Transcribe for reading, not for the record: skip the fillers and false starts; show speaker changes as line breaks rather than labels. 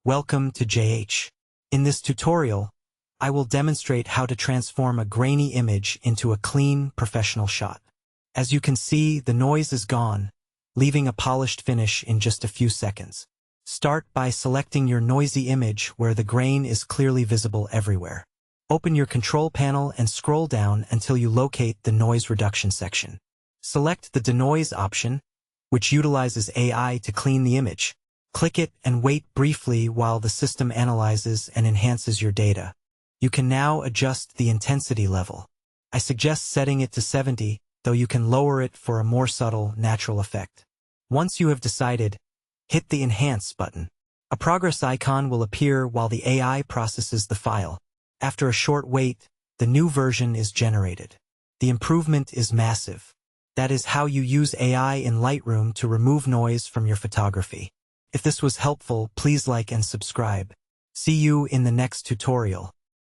Welcome to JH. In this tutorial, I will demonstrate how to transform a grainy image into a clean, professional shot. As you can see, the noise is gone, leaving a polished finish in just a few seconds. Start by selecting your noisy image where the grain is clearly visible everywhere. Open your control panel and scroll down until you locate the noise reduction section. Select the Denoise option, which utilizes AI to clean the image. Click it and wait briefly while the system analyzes and enhances your data. You can now adjust the intensity level. I suggest setting it to 70, though you can lower it for a more subtle, natural effect. Once you have decided, hit the Enhance button. A progress icon will appear while the AI processes the file. After a short wait, the new version is generated. The improvement is massive. That is how you use AI in Lightroom to remove noise from your photography. If this was helpful, please like and subscribe. See you in the next tutorial.